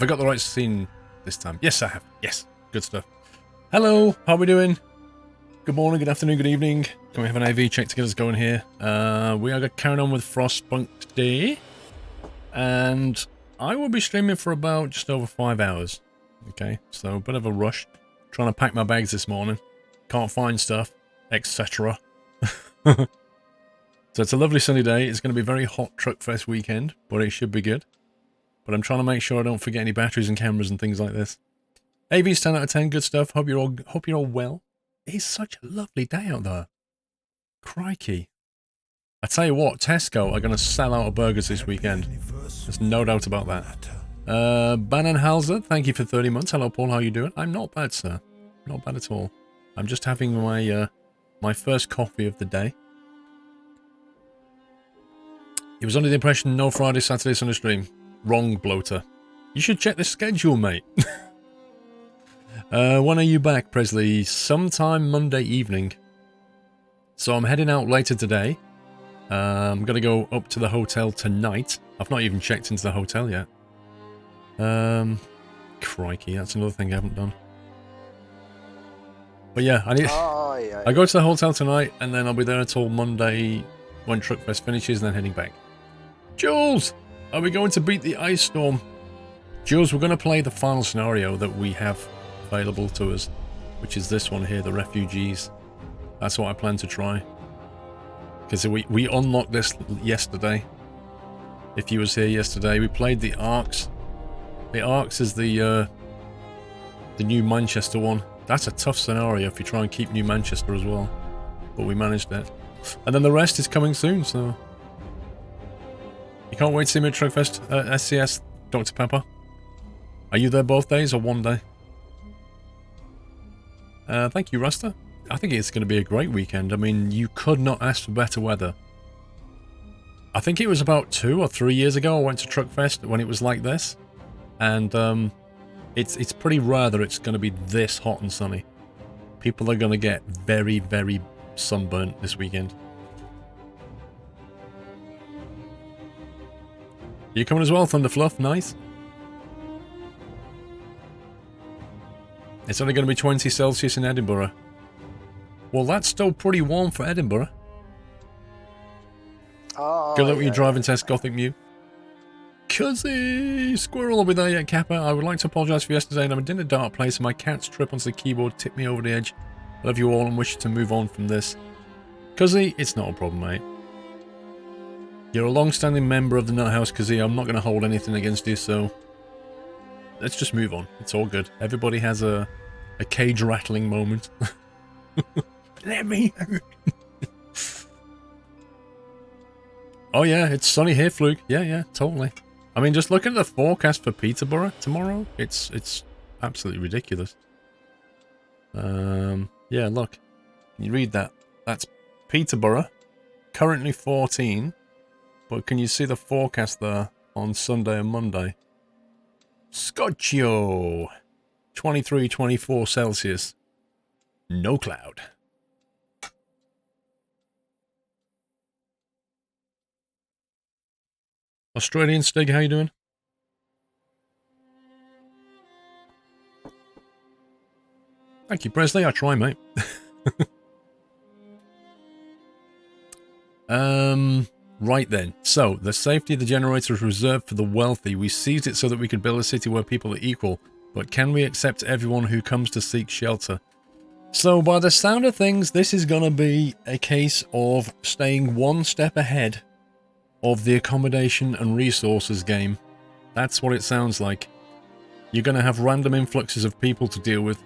I got the right scene this time? Yes, I have. Yes. Good stuff. Hello. How are we doing? Good morning, good afternoon, good evening. Can we have an AV check to get us going here? We are carrying on with Frostpunk today. And I will be streaming for about just over 5 hours. Okay, so a bit of a rush. Trying to pack my bags this morning. Can't find stuff, etc. So it's a lovely sunny day. It's going to be a very hot Truckfest weekend, but it should be good. But I'm trying to make sure I don't forget any batteries and cameras and things like this. AV's 10 out of 10, good stuff. Hope you're all well. It's such a lovely day out there. Crikey. I tell you what, Tesco are going to sell out of burgers this weekend. There's no doubt about that. Bananhalzer, thank you for 30 months. Hello, Paul, how you doing? I'm not bad, sir. Not bad at all. I'm just having my my first coffee of the day. He was under the impression no Friday, Saturday, Sunday stream. Wrong, bloater. You should check the schedule, mate. When are you back, Presley? Sometime Monday evening. So I'm heading out later today. I'm going to go up to the hotel tonight. I've not even checked into the hotel yet. Crikey, that's another thing I haven't done. But yeah, I go to the hotel tonight, and then I'll be there until Monday when Truckfest finishes, and then heading back. Jules, are we going to beat the ice storm? Jules, we're going to play the final scenario that we have available to us, which is this one here, the refugees. That's what I plan to try. Because we unlocked this yesterday. If you was here yesterday, we played the Arcs. The Arcs is the New Manchester one. That's a tough scenario if you try and keep New Manchester as well. But we managed it. And then the rest is coming soon, so... You can't wait to see me at Truckfest, SCS, Dr. Pepper. Are you there both days or one day? Thank you, Rasta. I think it's going to be a great weekend. I mean, you could not ask for better weather. I think it was about 2 or 3 years ago I went to Truckfest when it was like this. And it's pretty rare that it's going to be this hot and sunny. People are going to get very, very sunburnt this weekend. You coming as well, Thunderfluff? Nice. It's only going to be 20 Celsius in Edinburgh. Well, that's still pretty warm for Edinburgh. Oh, good luck with your driving test, Gothic Mew. Cuzzy! Squirrel will be there yet, Kappa. I would like to apologise for yesterday, and I'm in a dark place, and my cat's trip onto the keyboard tipped me over the edge. I love you all and wish you to move on from this. Cuzzy, it's not a problem, mate. You're a long-standing member of the Nut House, Cuzzy. I'm not going to hold anything against you, so... Let's just move on. It's all good. Everybody has a cage-rattling moment. Let me... Oh yeah, it's sunny here, Fluke. Yeah, totally. I mean, just look at the forecast for Peterborough tomorrow. It's absolutely ridiculous. Yeah, look. Can you read that? That's Peterborough. Currently 14. But can you see the forecast there on Sunday and Monday? Scotcho! 23, 24 Celsius. No cloud. Australian Stig, how you doing? Thank you, Presley. I try, mate. Right then. So, the safety of the generator is reserved for the wealthy. We seized it so that we could build a city where people are equal. But can we accept everyone who comes to seek shelter? So, by the sound of things, this is going to be a case of staying one step ahead of the accommodation and resources game. That's what it sounds like. You're going to have random influxes of people to deal with.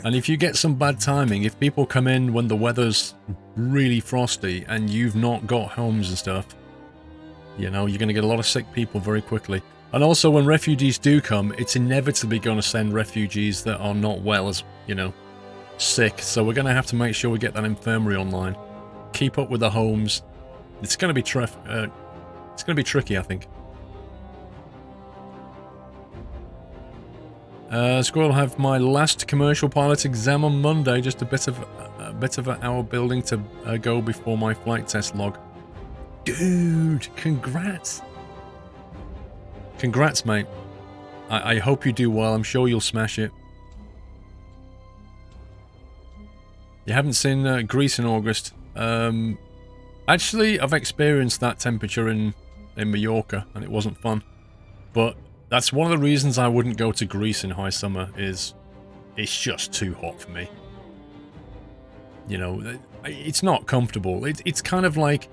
And if you get some bad timing, if people come in when the weather's really frosty and you've not got homes and stuff, you know, you're going to get a lot of sick people very quickly. And also when refugees do come, it's inevitably going to send refugees that are not well as, you know, sick. So we're going to have to make sure we get that infirmary online. Keep up with the homes. It's going to be tricky, I think. Squirrel, have my last commercial pilot exam on Monday. Just a bit of an hour building to go before my flight test log. Dude, congrats! Congrats, mate. I hope you do well. I'm sure you'll smash it. You haven't seen Greece in August. Actually, I've experienced that temperature in Mallorca, and it wasn't fun. But that's one of the reasons I wouldn't go to Greece in high summer, is it's just too hot for me. You know, it's not comfortable. It's kind of like...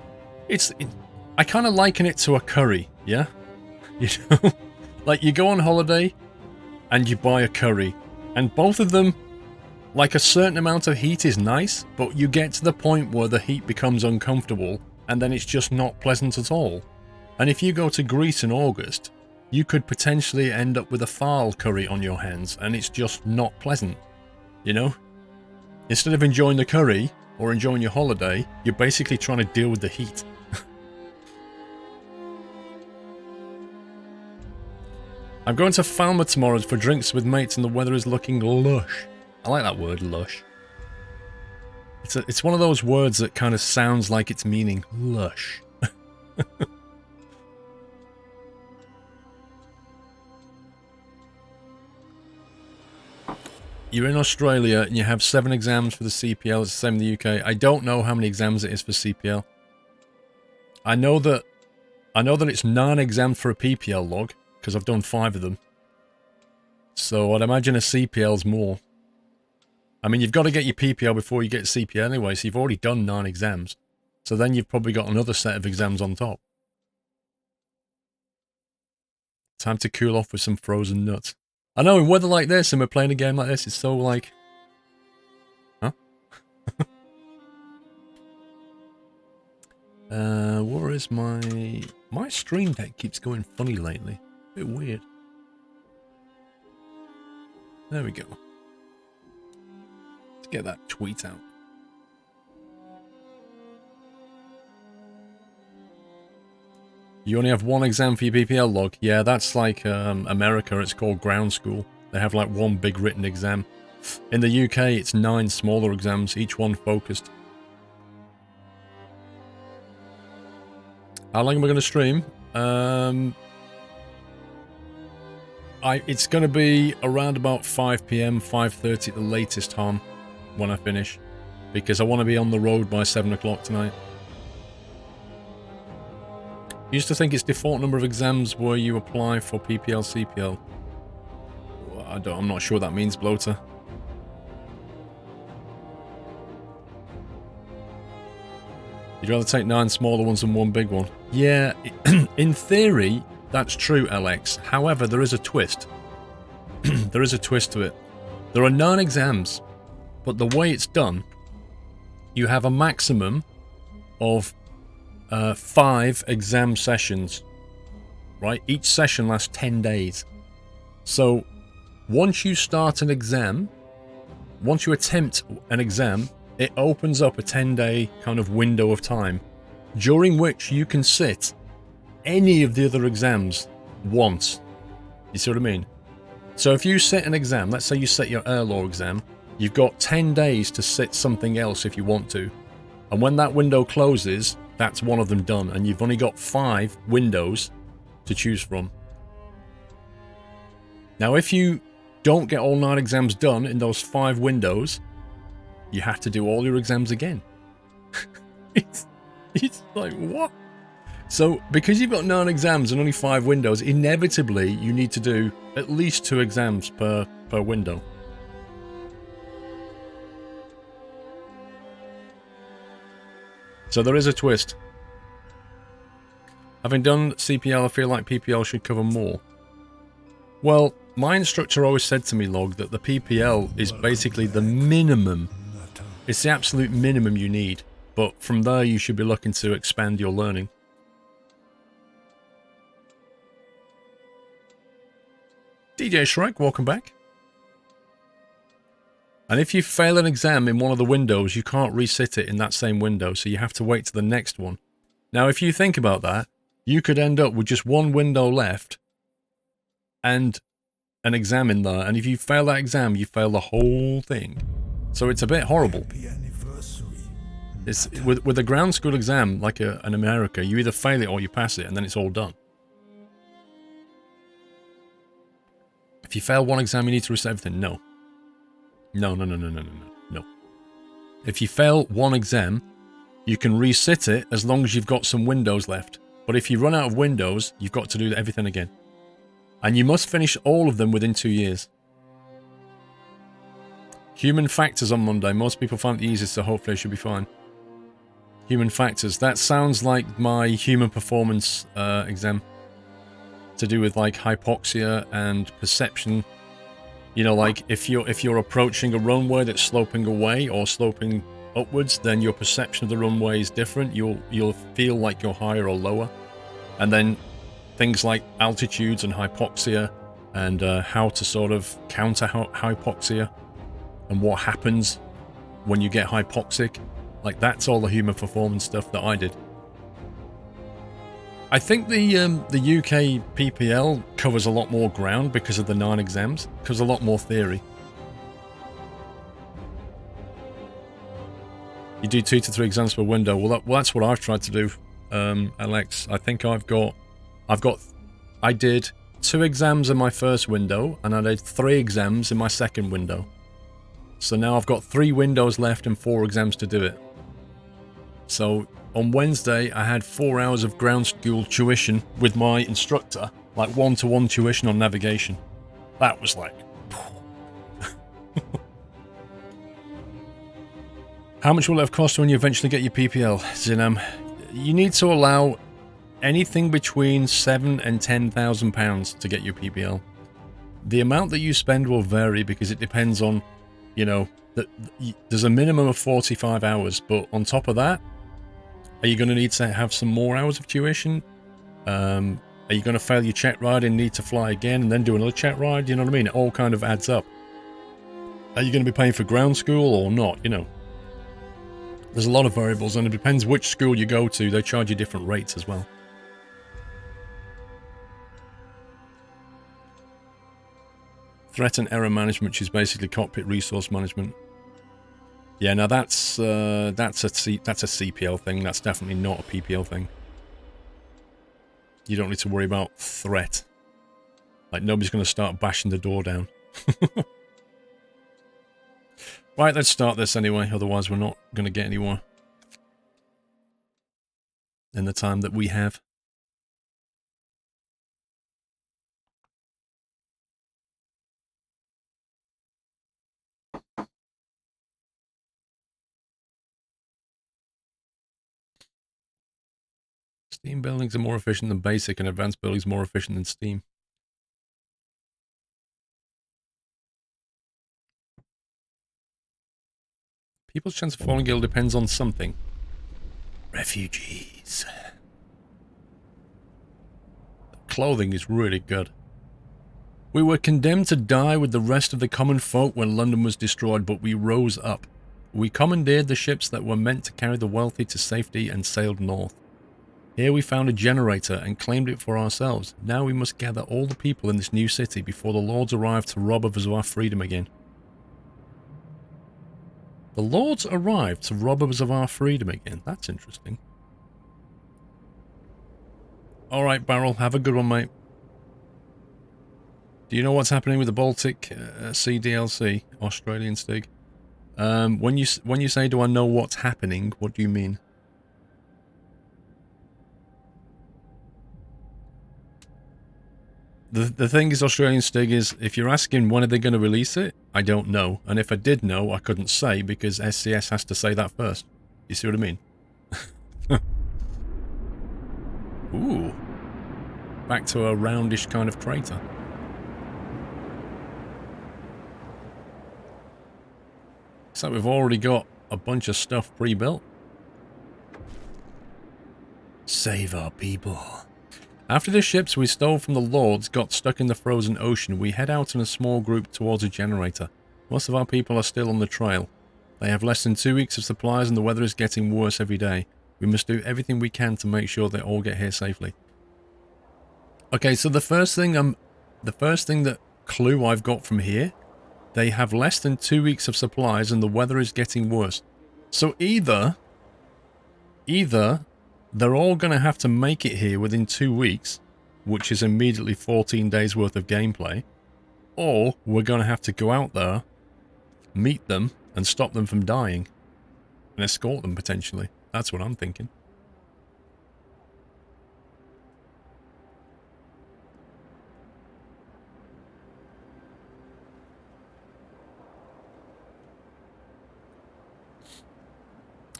I kind of liken it to a curry, yeah? You know? Like, you go on holiday, and you buy a curry, and both of them, like, a certain amount of heat is nice, but you get to the point where the heat becomes uncomfortable, and then it's just not pleasant at all. And if you go to Greece in August, you could potentially end up with a foul curry on your hands, and it's just not pleasant, you know? Instead of enjoying the curry, or enjoying your holiday, you're basically trying to deal with the heat. I'm going to Falmouth tomorrow for drinks with mates, and the weather is looking lush. I like that word, lush. It's one of those words that kind of sounds like it's meaning lush. You're in Australia and you have 7 exams for the CPL. It's the same in the UK. I don't know how many exams it is for CPL. I know that it's 9 exams for a PPL log, because I've done 5 of them. So I'd imagine a CPL's more. I mean, you've got to get your PPL before you get CPL anyway, so you've already done 9 exams. So then you've probably got another set of exams on top. Time to cool off with some frozen nuts. I know, in weather like this, and we're playing a game like this, it's so like... Huh? Where is my... My Stream Deck keeps going funny lately. A bit weird. There we go. Let's get that tweet out. You only have 1 exam for your PPL log? Yeah, that's like America. It's called ground school. They have like 1 big written exam. In the UK, it's 9 smaller exams, each one focused. How long am I going to stream? It's going to be around about 5 PM, 5:30 at the latest, Tom, when I finish. Because I want to be on the road by 7 o'clock tonight. I used to think it's default number of exams where you apply for PPL, CPL. Well, I'm not sure what that means, Bloater. You'd rather take 9 smaller ones than 1 big one? Yeah, in theory, that's true, LX. However, there is a twist. There is a twist to it. There are 9 exams, but the way it's done, you have a maximum of 5 exam sessions, right? Each session lasts 10 days. So, once you start an exam, once you attempt an exam, it opens up a 10-day kind of window of time, during which you can sit any of the other exams once. You see what I mean? So if you sit an exam, let's say you sit your air law exam, you've got 10 days to sit something else if you want to. And when that window closes, that's one of them done, and you've only got 5 windows to choose from. Now, if you don't get all 9 exams done in those 5 windows, you have to do all your exams again. It's like, what? So, because you've got 9 exams and only 5 windows, inevitably you need to do at least 2 exams per window. So there is a twist. Having done CPL, I feel like PPL should cover more. Well, my instructor always said to me, Log, that the PPL is basically the minimum. It's the absolute minimum you need. But from there, you should be looking to expand your learning. DJ Shrek, welcome back. And if you fail an exam in one of the windows, you can't resit it in that same window, so you have to wait to the next one. Now, if you think about that, you could end up with just 1 window left and an exam in there, and if you fail that exam, you fail the whole thing. So it's a bit horrible. It's, with a ground school exam, like in America, you either fail it or you pass it, and then it's all done. If you fail one exam, you need to reset everything. No. No. If you fail one exam, you can resit it as long as you've got some windows left. But if you run out of windows, you've got to do everything again. And you must finish all of them within 2 years. Human factors on Monday. Most people find it the easiest, so hopefully I should be fine. Human factors. That sounds like my human performance exam. To do with like hypoxia and perception. You know, like if you're approaching a runway that's sloping away or sloping upwards, then your perception of the runway is different. You'll feel like you're higher or lower. And then things like altitudes and hypoxia and how to sort of counter hypoxia and what happens when you get hypoxic. Like that's all the human performance stuff that I did. I think the UK PPL covers a lot more ground because of the 9 exams. Covers a lot more theory. You do 2 to 3 exams per window. Well, that's what I've tried to do, Alex. I think I did 2 exams in my first window, and I did 3 exams in my second window. So now I've got 3 windows left and 4 exams to do it. So on Wednesday, I had 4 hours of ground school tuition with my instructor, like 1-to-1 tuition on navigation. That was like... How much will it have cost when you eventually get your PPL? Zinam, you need to allow anything between £7,000 and £10,000 to get your PPL. The amount that you spend will vary because it depends on, you know, there's a minimum of 45 hours, but on top of that, are you going to need to have some more hours of tuition? Are you going to fail your check ride and need to fly again and then do another check ride? You know what I mean? It all kind of adds up. Are you going to be paying for ground school or not? You know, there's a lot of variables, and it depends which school you go to. They charge you different rates as well. Threat and error management, which is basically cockpit resource management. Yeah, now that's a CPL thing. That's definitely not a PPL thing. You don't need to worry about threat. Like, nobody's going to start bashing the door down. Right, let's start this anyway. Otherwise, we're not going to get anywhere in the time that we have. Steam buildings are more efficient than basic, and advanced buildings more efficient than Steam. People's chance of falling ill depends on something. Refugees. Clothing is really good. We were condemned to die with the rest of the common folk when London was destroyed, but we rose up. We commandeered the ships that were meant to carry the wealthy to safety and sailed north. Here we found a generator and claimed it for ourselves. Now we must gather all the people in this new city before the Lords arrive to rob us of our freedom again. The Lords arrived to rob us of our freedom again. That's interesting. Alright, Barrel, have a good one, mate. Do you know what's happening with the Baltic Sea DLC, Australian Stig? When you say, do I know what's happening, what do you mean? The thing is, Australian Stig, is if you're asking when are they going to release it, I don't know. And if I did know, I couldn't say because SCS has to say that first. You see what I mean? Ooh. Back to a roundish kind of crater. So we've already got a bunch of stuff pre-built. Save our people. After the ships we stole from the Lords got stuck in the frozen ocean, we head out in a small group towards a generator. Most of our people are still on the trail. They have less than 2 weeks of supplies and the weather is getting worse every day. We must do everything we can to make sure they all get here safely. Okay, so the first thing that clue I've got from here, they have less than 2 weeks of supplies and the weather is getting worse. So either they're all going to have to make it here within 2 weeks, which is immediately 14 days worth of gameplay, Or we're going to have to go out there, meet them, and stop them from dying. And escort them, potentially. That's what I'm thinking.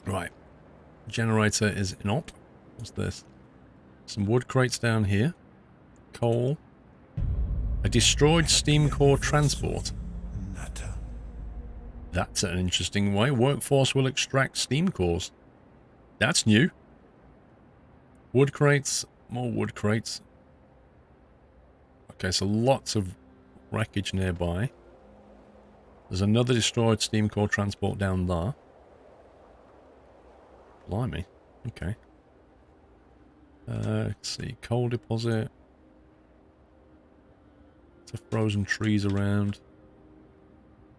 Right. Generator is in op. What's this? Some wood crates down here. Coal. A destroyed steam core transport. That's an interesting way. Workforce will extract steam cores. That's new. Wood crates. More wood crates. Okay, so lots of wreckage nearby. There's another destroyed steam core transport down there. Blimey. Okay. Let's see. Coal deposit. Some frozen trees around.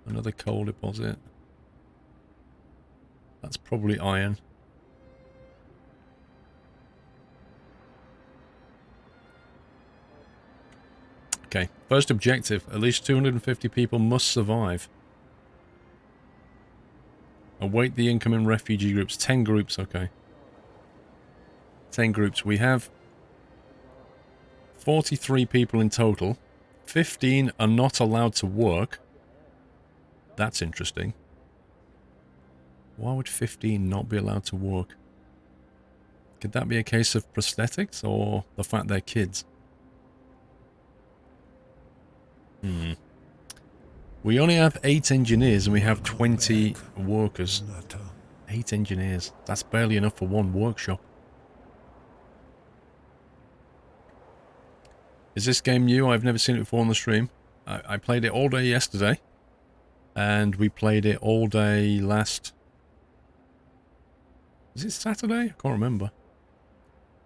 Another coal deposit. That's probably iron. Okay, first objective. At least 250 people must survive. Await the incoming refugee groups. 10 groups, okay. 10 groups. We have 43 people in total. 15 are not allowed to work. That's interesting. Why would 15 not be allowed to work? Could that be a case of prosthetics or the fact they're kids? We only have 8 engineers and we have 20 workers. 8 engineers. That's barely enough for one workshop. Is this game new? I've never seen it before on the stream. I played it all day yesterday. And we played it all day last... Is it Saturday? I can't remember.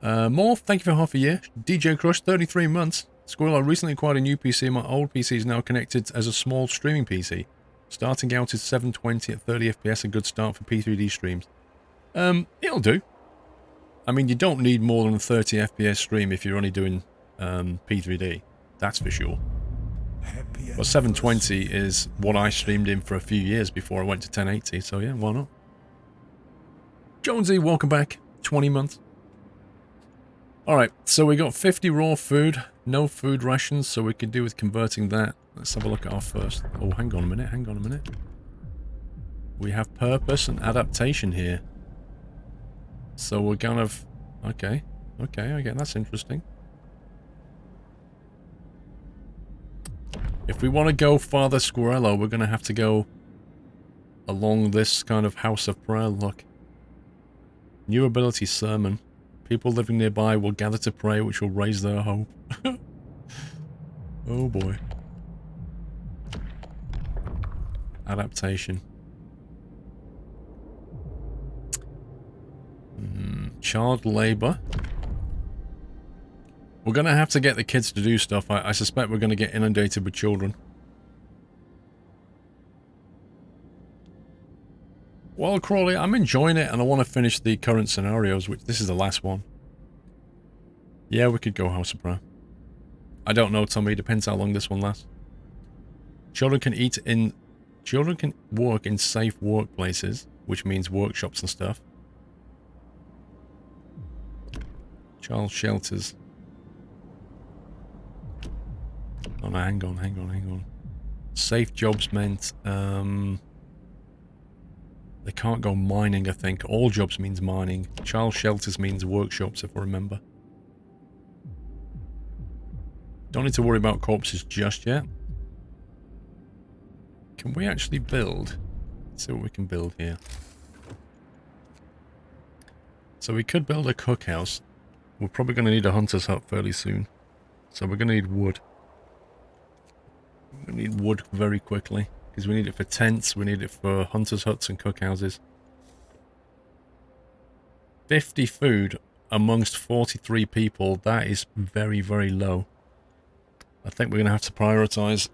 Morph, thank you for half a year. DJ Crush, 33 months. Squirrel, I recently acquired a new PC. My old PC is now connected as a small streaming PC. Starting out at 720 at 30 FPS, a good start for P3D streams. It'll do. I mean, you don't need more than a 30 FPS stream if you're only doing P3D. That's for sure. But 720 is what I streamed in for a few years before I went to 1080, so yeah, why not? Jonesy, welcome back. 20 months. Alright, so we got 50 raw food, no food rations, so we could do with converting that. Let's have a look at our first... Oh, hang on a minute. We have purpose and adaptation here. So we're kind of... Okay, that's interesting. If we want to go Father Squirrello, we're going to have to go along this kind of house of prayer look. New ability sermon. People living nearby will gather to pray, which will raise their hope. Oh boy. Adaptation. Child labor. We're going to have to get the kids to do stuff. I suspect we're going to get inundated with children. Well, Crawley, I'm enjoying it and I want to finish the current scenarios, which this is the last one. Yeah, we could go House of Prayer. I don't know, Tommy. Depends how long this one lasts. Children can work in safe workplaces, which means workshops and stuff. Child shelters. Oh no, hang on. Safe jobs meant, they can't go mining, I think. All jobs means mining. Child shelters means workshops, if I remember. Don't need to worry about corpses just yet. Can we actually build? Let's see what we can build here. So we could build a cookhouse. We're probably going to need a hunter's hut fairly soon. So we're going to need wood. We need wood very quickly. Because we need it for tents, we need it for hunters' huts and cookhouses. 50 food amongst 43 people, that is very, very low. I think we're going to have to prioritise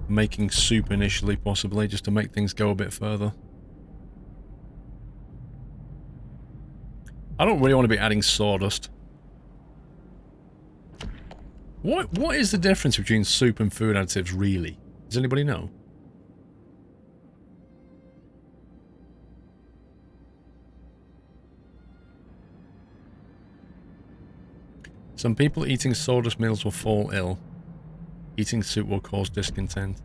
making soup initially, possibly, just to make things go a bit further. I don't really want to be adding sawdust. What is the difference between soup and food additives, really? Does anybody know? Some people eating sawdust meals will fall ill. Eating soup will cause discontent.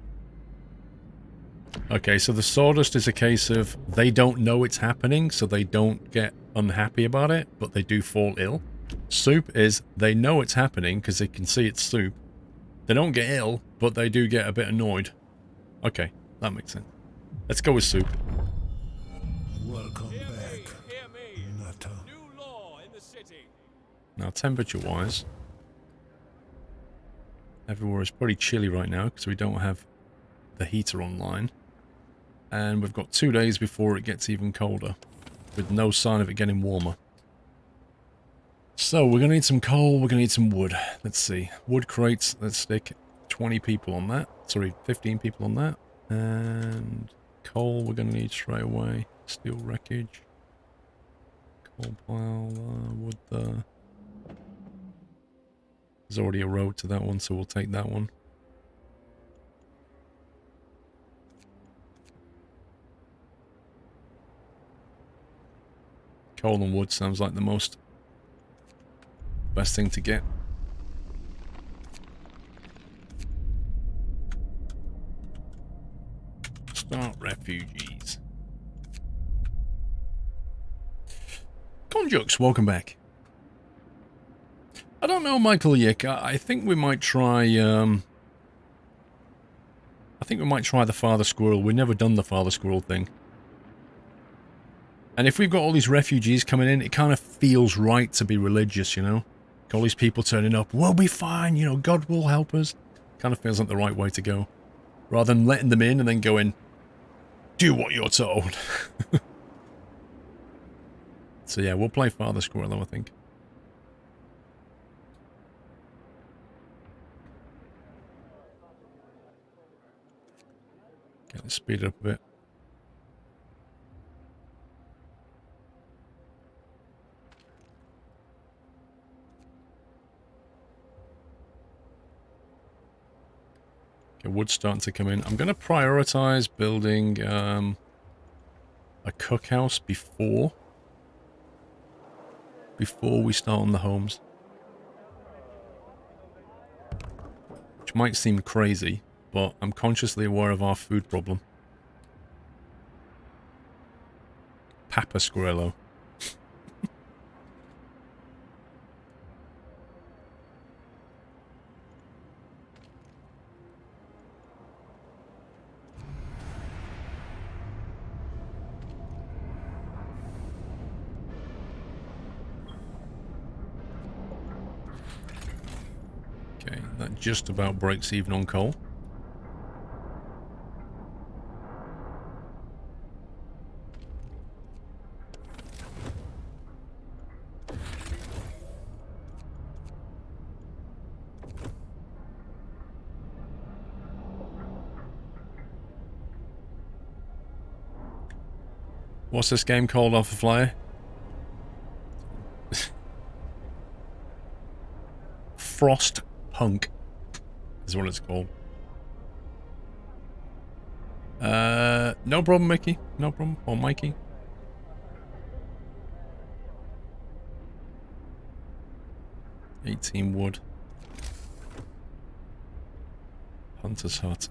Okay, so the sawdust is a case of they don't know it's happening, so they don't get unhappy about it, but they do fall ill. Soup is they know it's happening because they can see it's soup. They don't get ill, but they do get a bit annoyed. Okay, that makes sense. Let's go with soup. Welcome back, Nutter. New law in the city. Now, temperature-wise, everywhere is pretty chilly right now because we don't have the heater online. And we've got 2 days before it gets even colder, with no sign of it getting warmer. So, we're going to need some coal, we're going to need some wood. Let's see. Wood crates, let's stick 20 people on that. Sorry, 15 people on that. And coal we're going to need straight away. Steel wreckage. Coal pile, wood there. There's already a road to that one, so we'll take that one. Coal and wood sounds like the best thing to get. Start refugees. Conjux, welcome back. I don't know, Michael Yick. I think we might try. I think we might try the Father Squirrel. We've never done the Father Squirrel thing. And if we've got all these refugees coming in, it kind of feels right to be religious, you know? All these people turning up, we'll be fine, you know, God will help us. Kind of feels like the right way to go. Rather than letting them in and then going, do what you're told. So yeah, we'll play Father Squirrel though, I think. Okay, let's speed it up a bit. Okay, wood's starting to come in. I'm going to prioritize building a cookhouse before we start on the homes. Which might seem crazy, but I'm consciously aware of our food problem. Papa Squirrello. Okay, that just about breaks even on coal. What's this game called off the flyer? Frostpunk is what it's called. No problem, Mickey. No problem. Or Mikey. $18 wood. Hunter's hut.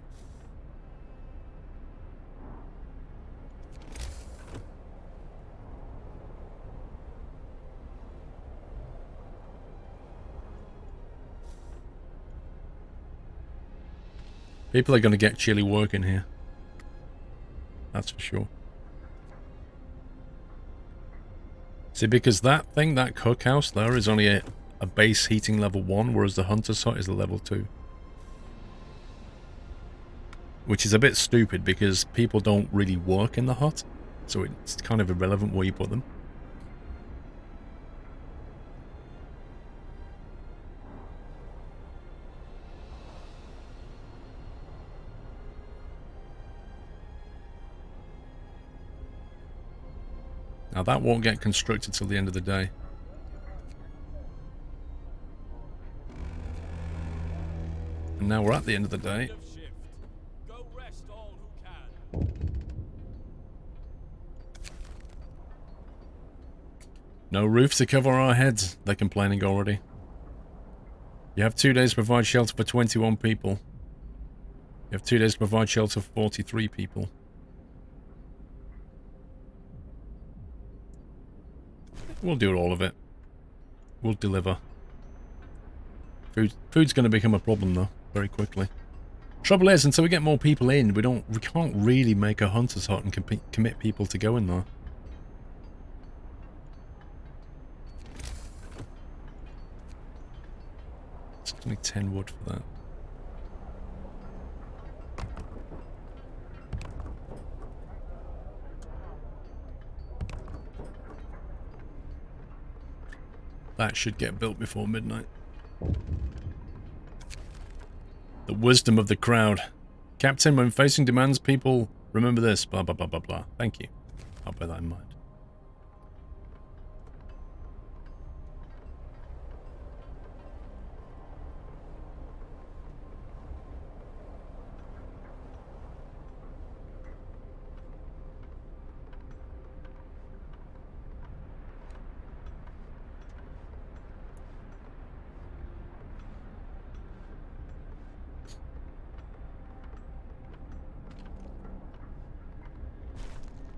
People are going to get chilly work in here. That's for sure. See, because that thing, that cookhouse there, is only a base heating level 1, whereas the Hunter's hut is a level 2. Which is a bit stupid, because people don't really work in the hut. So it's kind of irrelevant where you put them. Now that won't get constructed till the end of the day. And now we're at the end of the day. End of shift. Go rest all who can. No roof to cover our heads. They're complaining already. You have 2 days to provide shelter for 21 people. You have 2 days to provide shelter for 43 people. We'll do all of it. We'll deliver. Food's going to become a problem though, very quickly. Trouble is, until we get more people in, we can't really make a hunter's hut and commit people to go in there. It's only 10 wood for that. That should get built before midnight. The wisdom of the crowd. Captain, when facing demands, people remember this. Blah, blah, blah, blah, blah. Thank you. I'll bear that in mind.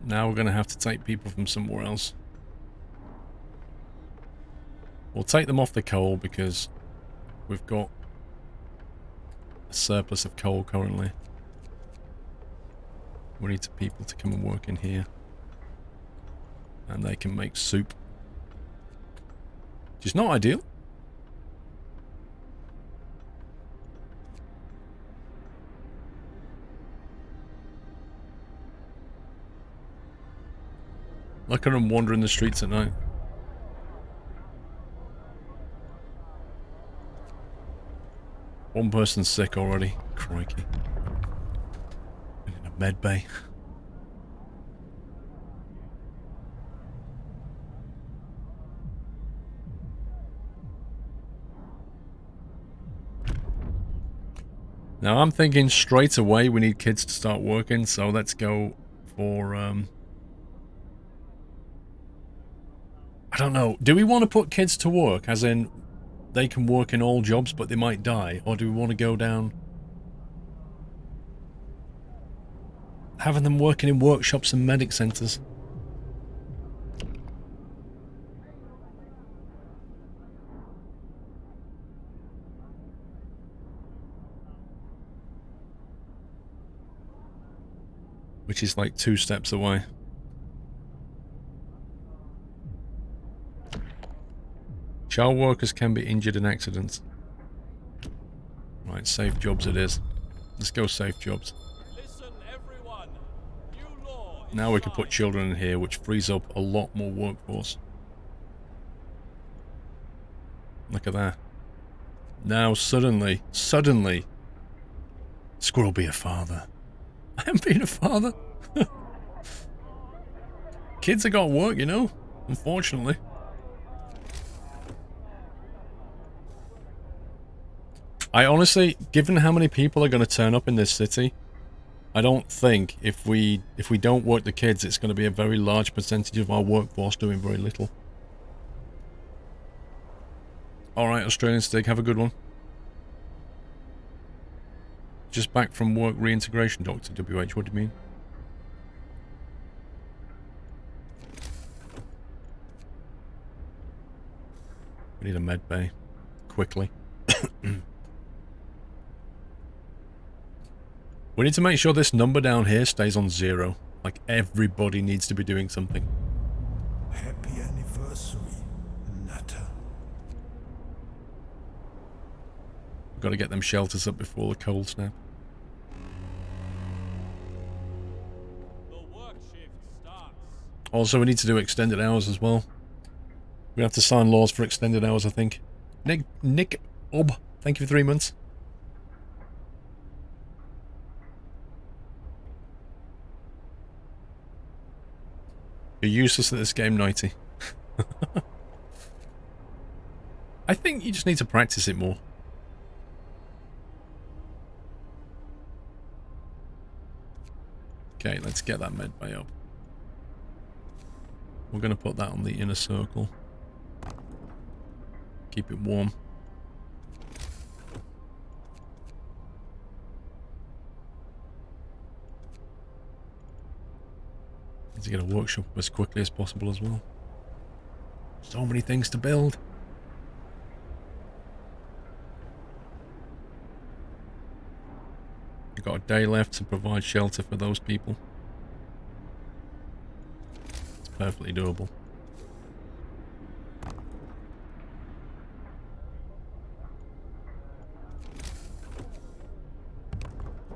Now we're going to have to take people from somewhere else. We'll take them off the coal because we've got a surplus of coal currently. We need people to come and work in here. And they can make soup. Which is not ideal. Look at them wandering the streets at night. One person's sick already. Crikey. In a med bay. Now I'm thinking straight away we need kids to start working, so let's go for I don't know. Do we want to put kids to work, as in they can work in all jobs but they might die? Or do we want to go down having them working in workshops and medic centres? Which is like 2 steps away. Child workers can be injured in accidents. Right, safe jobs it is. Let's go safe jobs. Listen, everyone. New law is Now we can put signed. children in here, which frees up a lot more workforce. Look at that. Now suddenly, Squirrel be a father. I am being a father. Kids have got work, you know, unfortunately. I honestly, given how many people are going to turn up in this city, I don't think if we don't work the kids, it's going to be a very large percentage of our workforce doing very little. Alright, Australian Stig, have a good one. Just back from work reintegration, Dr. WH, what do you mean? We need a med bay. Quickly. We need to make sure this number down here stays on 0. Like, everybody needs to be doing something. Happy anniversary, Nutter. We've got to get them shelters up before the cold snap. The work shift starts. Also, we need to do extended hours as well. We have to sign laws for extended hours, I think. Nick Ob, thank you for 3 months. You're useless at this game, Nighty. I think you just need to practice it more. Okay, let's get that med bay up. We're going to put that on the inner circle. Keep it warm. Need to get a workshop as quickly as possible as well. So many things to build. We've got a day left to provide shelter for those people. It's perfectly doable.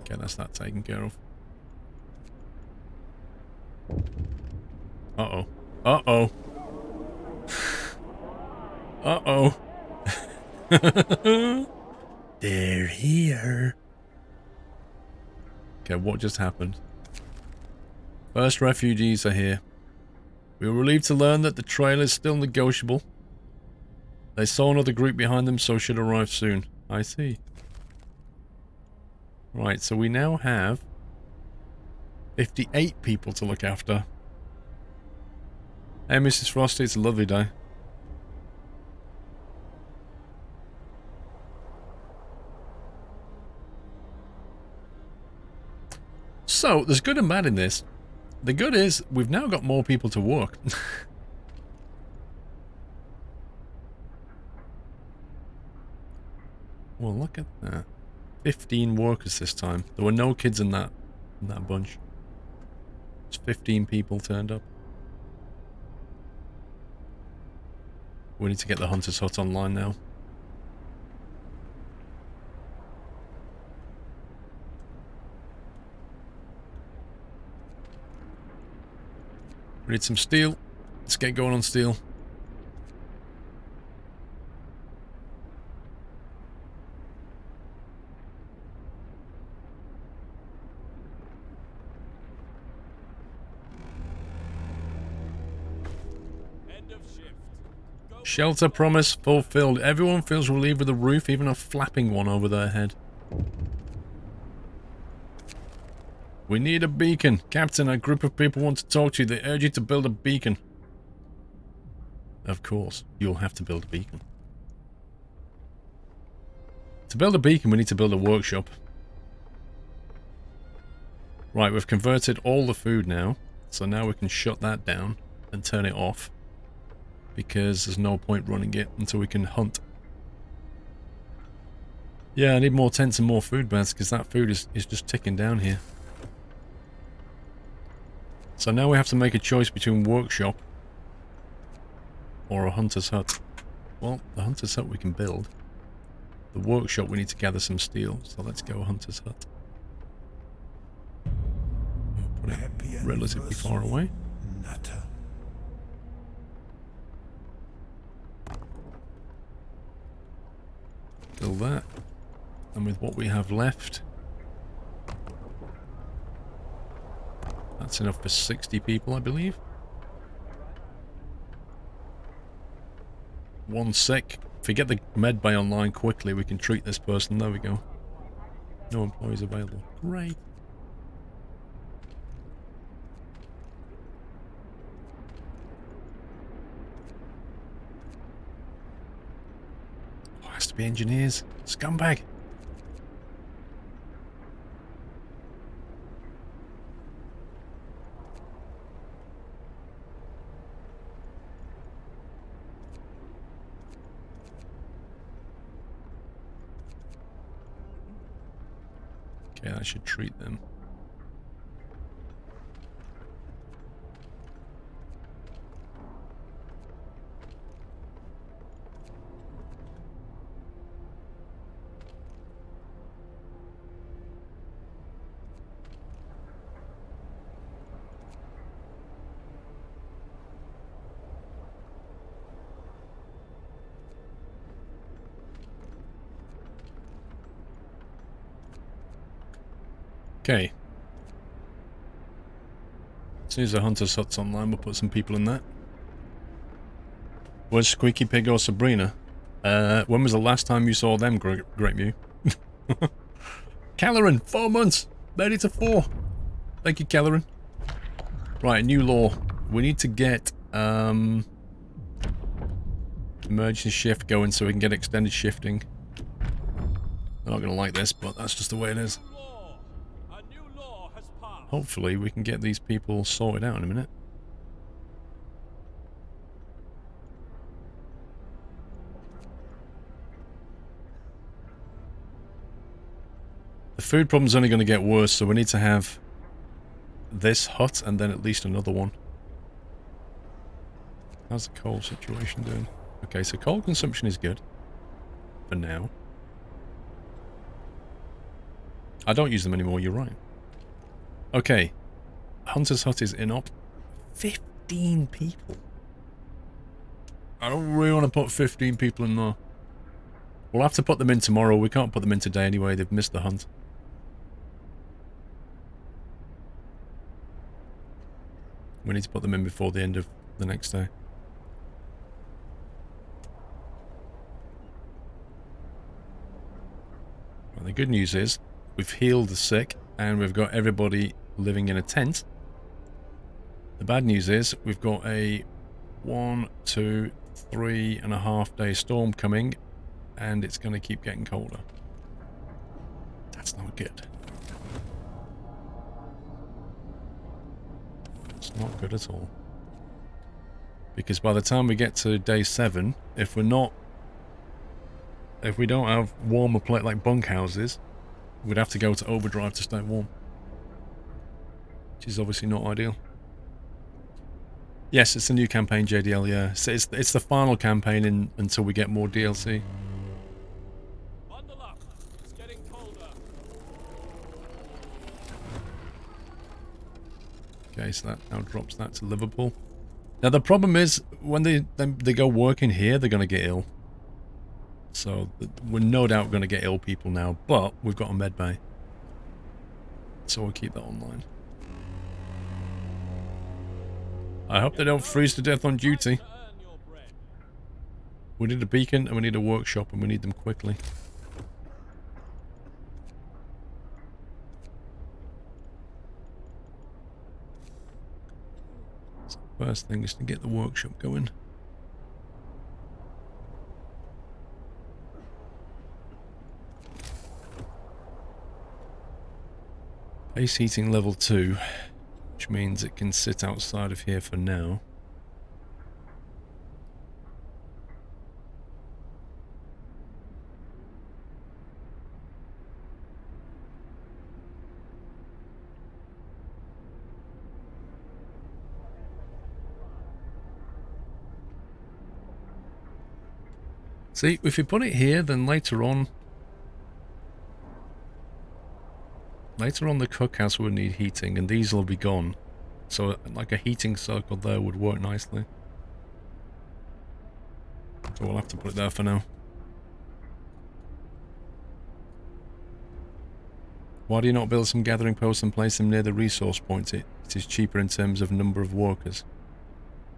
Okay, that's that taken care of. Uh-oh. Uh-oh. Uh-oh. They're here. Okay, what just happened? First refugees are here. We were relieved to learn that the trail is still negotiable. They saw another group behind them, so should arrive soon. I see. Right, so we now have 58 people to look after. Hey, Mrs. Frosty, it's a lovely day. So, there's good and bad in this. The good is, we've now got more people to work. Well, look at that. 15 workers this time. There were no kids in that bunch. It's 15 people turned up. We need to get the Hunter's Hut online now. We need some steel. Let's get going on steel. End of shift. Go Shelter promise fulfilled. Everyone feels relieved with a roof, even a flapping one over their head. We need a beacon. Captain, a group of people want to talk to you. They urge you to build a beacon. Of course, you'll have to build a beacon. To build a beacon, we need to build a workshop. Right, we've converted all the food now. So now we can shut that down and turn it off. Because there's no point running it until we can hunt. Yeah, I need more tents and more food beds because that food is just ticking down here. So now we have to make a choice between workshop or a hunter's hut. Well, the hunter's hut we can build. The workshop we need to gather some steel, so let's go hunter's hut. We'll put it relatively far away. Nutter. Build that. And with what we have left, that's enough for 60 people, I believe. One sec. If we get the med bay online quickly, we can treat this person. There we go. No employees available. Great. Oh, has to be engineers. Scumbag. Okay, I should treat them. Okay. As soon as the Hunter's Hut's online, we'll put some people in that. Where's Squeaky Pig or Sabrina? When was the last time you saw them, Great Mew? Caloran, 4 months! Made it to 4! Thank you, Kelleran. Right, new law. We need to get emergency shift going so we can get extended shifting. They're not going to like this, but that's just the way it is. Law. A new law has passed. Hopefully we can get these people sorted out in a minute. The food problem's only going to get worse, so we need to have this hut and then at least another one. How's the coal situation doing? Okay, so coal consumption is good. For now. I don't use them anymore, you're right. Okay. Hunter's Hut is in op. 15 people. I don't really want to put 15 people in there. We'll have to put them in tomorrow. We can't put them in today anyway. They've missed the hunt. We need to put them in before the end of the next day. Well, the good news is we've healed the sick and we've got everybody living in a tent. The bad news is we've got a 1, 2, 3.5 day storm coming and it's going to keep getting colder. That's not good. It's not good at all. Because by the time we get to day 7, if we don't have warmer like bunkhouses, we'd have to go to overdrive to stay warm. Which is obviously not ideal. Yes, it's a new campaign, JDL, yeah. So it's the final campaign until we get more DLC. Bundle up. It's getting colder. Okay, so that now drops that to Liverpool. Now the problem is, when they go work in here, they're going to get ill. So we're no doubt going to get ill people now, but we've got a med bay. So we'll keep that online. I hope they don't freeze to death on duty. We need a beacon and we need a workshop and we need them quickly. So the first thing is to get the workshop going. Base heating level 2, which means it can sit outside of here for now. See, if you put it here, then later on the cookhouse would need heating and these will be gone. So like a heating circle there would work nicely. So we'll have to put it there for now. Why do you not build some gathering posts and place them near the resource points? It is cheaper in terms of number of workers.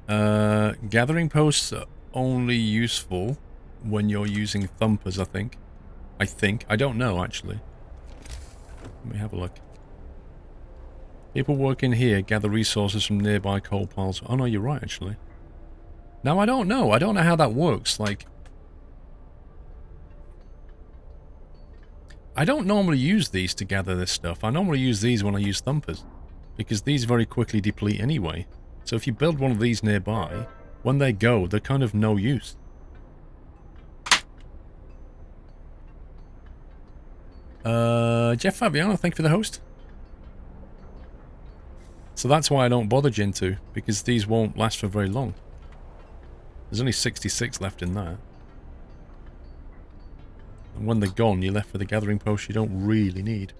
Gathering posts are only useful when you're using thumpers, I think. I don't know, actually. Let me have a look. People work in here, gather resources from nearby coal piles. Oh no, you're right, actually. Now, I don't know. I don't know how that works. Like, I don't normally use these to gather this stuff. I normally use these when I use thumpers. Because these very quickly deplete anyway. So if you build one of these nearby, when they go, they're kind of no use. Jeff Fabiano, thank you for the host. So that's why I don't bother Gen 2, because these won't last for very long. There's only 66 left in there. And when they're gone, you're left with a gathering post you don't really need.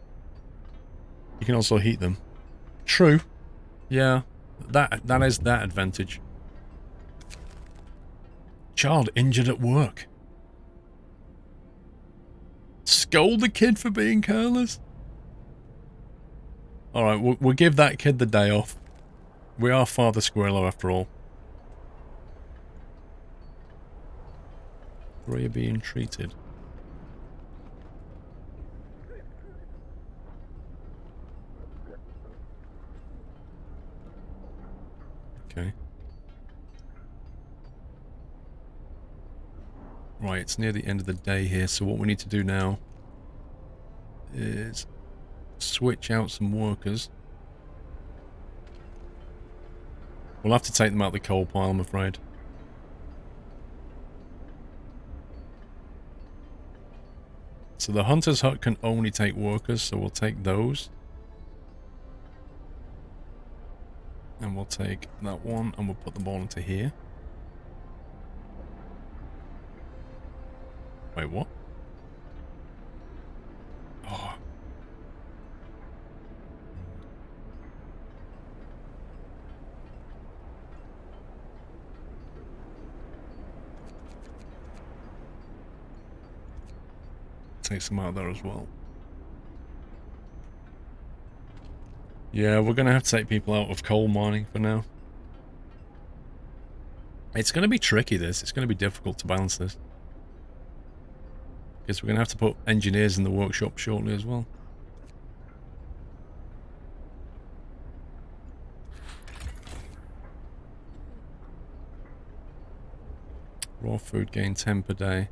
You can also heat them. True. Yeah, that is that advantage. Child injured at work. Scold the kid for being careless? Alright, we'll give that kid the day off. We are Father Squirrelo after all. Where are you being treated? Right, it's near the end of the day here, so what we need to do now is switch out some workers. We'll have to take them out of the coal pile, I'm afraid. So the hunter's hut can only take workers, so we'll take those. And we'll take that one and we'll put them all into here. Wait, what? Oh. Take some out there as well. Yeah, we're going to have to take people out of coal mining for now. It's going to be tricky, this. It's going to be difficult to balance this. Because we're going to have to put engineers in the workshop shortly as well. Raw food gain 10 per day,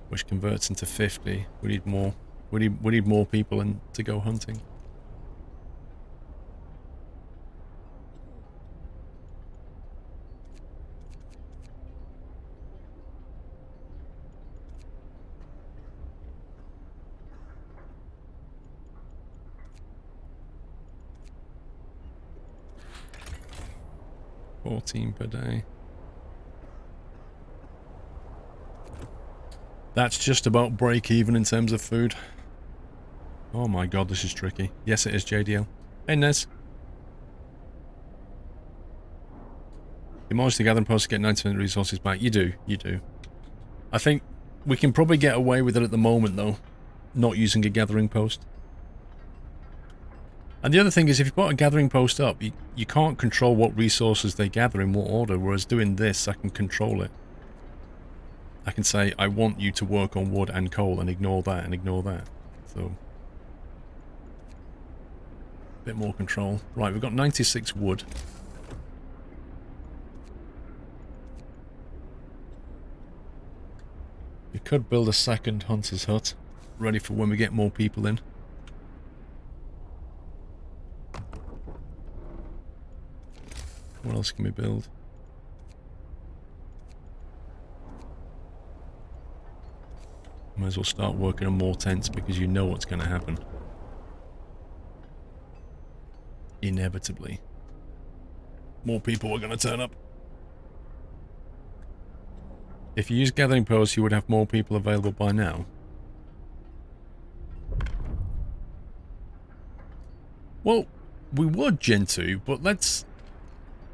which converts into 50. We need more. We need more people in to go hunting. $14 per day. That's just about break even in terms of food. Oh my god, this is tricky. Yes, it is, JDL. Hey, Nez. Demolish the gathering post to get 90% resources back. You do, you do. I think we can probably get away with it at the moment, though. Not using a gathering post. And the other thing is, if you put a gathering post up, you can't control what resources they gather in what order, whereas doing this, I can control it. I can say, I want you to work on wood and coal, and ignore that, and ignore that. So, a bit more control. Right, we've got 96 wood. We could build a second hunter's hut, ready for when we get more people in. What else can we build? Might as well start working on more tents because you know what's going to happen. Inevitably. More people are going to turn up. If you use gathering posts, you would have more people available by now. Well, we would, Gen 2, but let's...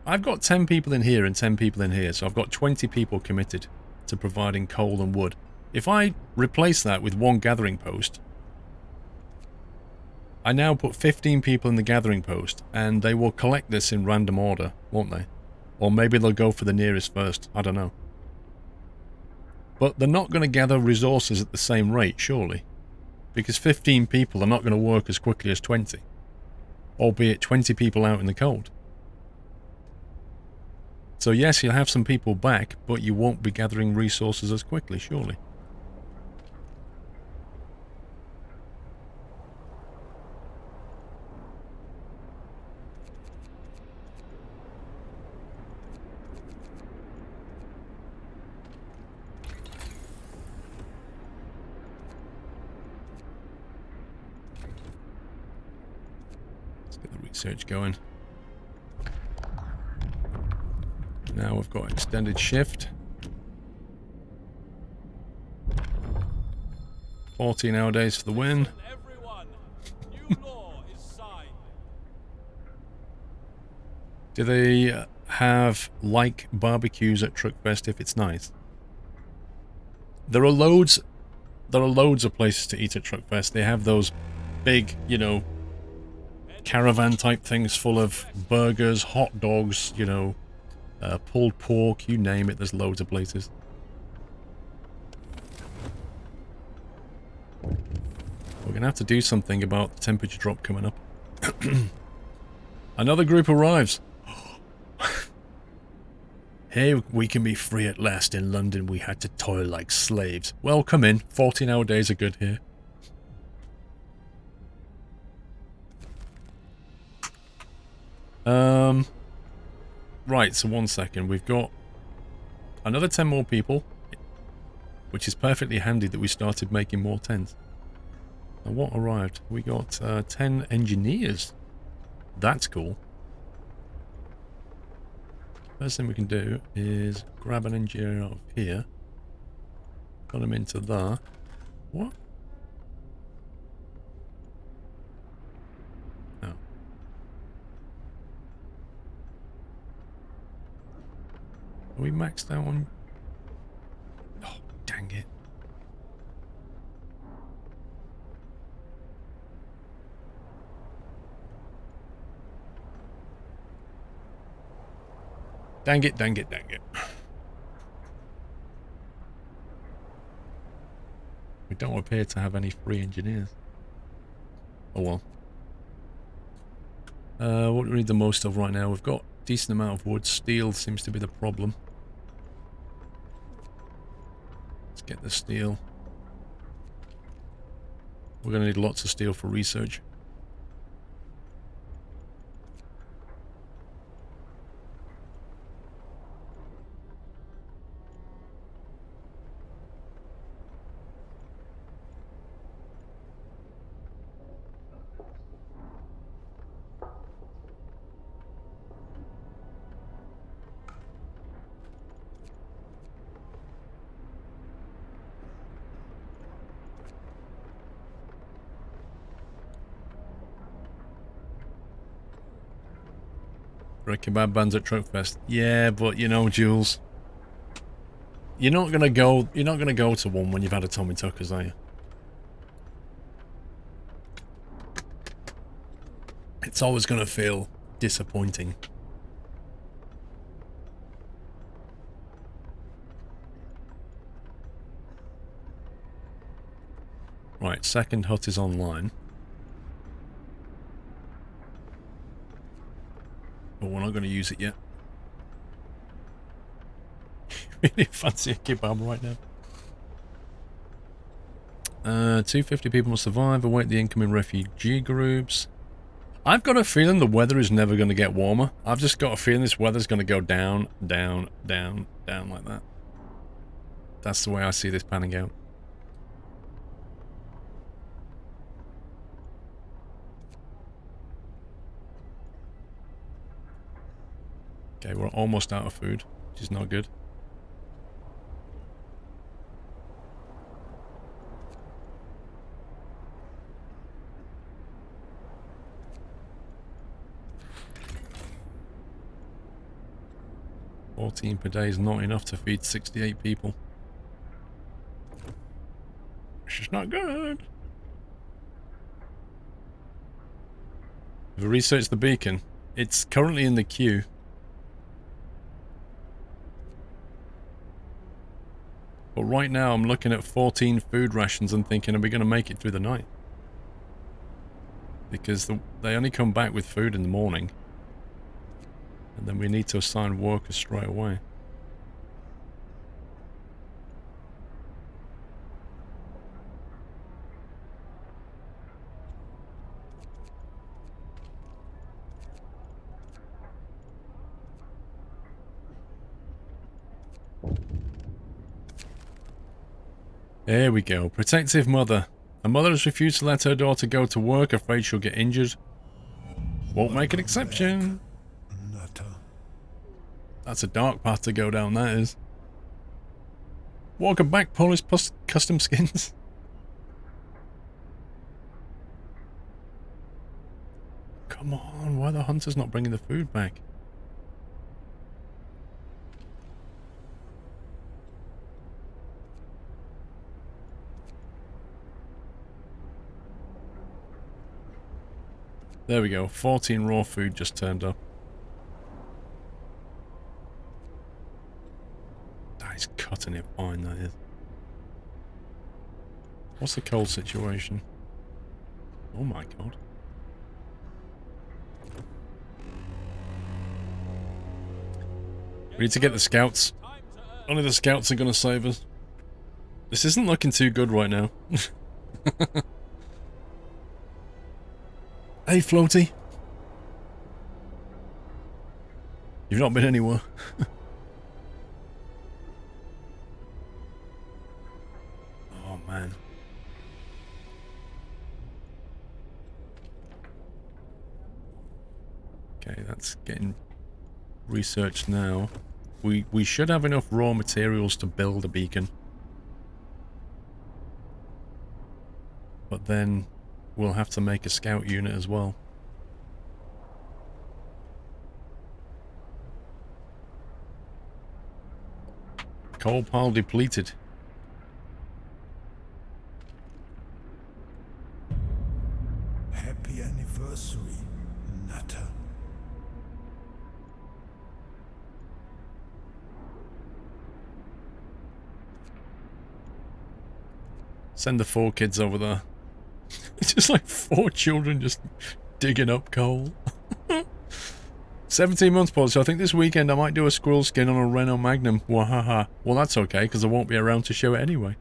I've got 10 people in here and 10 people in here, so I've got 20 people committed to providing coal and wood. If I replace that with one gathering post, I now put 15 people in the gathering post, and they will collect this in random order, won't they? Or maybe they'll go for the nearest first, I don't know. But they're not going to gather resources at the same rate, surely. Because 15 people are not going to work as quickly as 20. Albeit 20 people out in the cold. So yes, you'll have some people back, but you won't be gathering resources as quickly, surely. Let's get the research going. Now we've got extended shift. 14-hour days for the win. Everyone, new law is signed. Do they have like barbecues at Truckfest if it's nice? There are loads of places to eat at Truckfest. They have those big, you know, caravan type things full of burgers, hot dogs, you know, pulled pork, you name it, there's loads of places. We're going to have to do something about the temperature drop coming up. Another group arrives. Here we can be free at last. In London we had to toil like slaves. Well, come in. 14-hour days are good here. Right, so 1 second. We've got another 10 more people, which is perfectly handy that we started making more tents. Now what arrived? We got 10 engineers. That's cool. First thing we can do is grab an engineer out of here. Put him into there. What? Oh. Are we maxed out on... Oh, dang it. Dang it, dang it, dang it. We don't appear to have any free engineers. Oh well. What do we need the most of right now? We've got a decent amount of wood. Steel seems to be the problem. Let's get the steel. We're going to need lots of steel for research. Kebab bands at Truck Fest. Yeah, but you know, Jules, you're not gonna go to one when you've had a Tommy Tuckers, are you? It's always gonna feel disappointing. Right, second hut is online. But we're not going to use it yet. Really fancy a kebab right now. 250 people must survive. Await the incoming refugee groups. I've got a feeling the weather is never going to get warmer. I've just got a feeling this weather's going to go down, down, down, down like that. That's the way I see this panning out. Okay, we're almost out of food, which is not good. $14 per day is not enough to feed 68 people. Which is not good. Have we researched the beacon? It's currently in the queue. But right now I'm looking at 14 food rations and thinking, are we going to make it through the night? Because they only come back with food in the morning. And then we need to assign workers straight away. There we go. Protective mother. A mother has refused to let her daughter go to work, afraid she'll get injured. Won't make an exception. That's a dark path to go down, that is. Welcome back, Polish Custom Skins. Come on, why are the hunters not bringing the food back? There we go, 14 raw food just turned up. That is cutting it fine, that is. What's the coal situation? Oh my god. We need to get the scouts. Time to earn. Only the scouts are going to save us. This isn't looking too good right now. Hey, Floaty. You've not been anywhere. Oh, man. Okay, that's getting researched now. We should have enough raw materials to build a beacon. But then we'll have to make a scout unit as well. Coal pile depleted. Happy anniversary, Nutter. Send the 4 kids over there. It's just like 4 children just digging up coal. 17 months, Paul, so I think this weekend I might do a squirrel skin on a Renault Magnum. Wahaha. Well, that's okay, because I won't be around to show it anyway.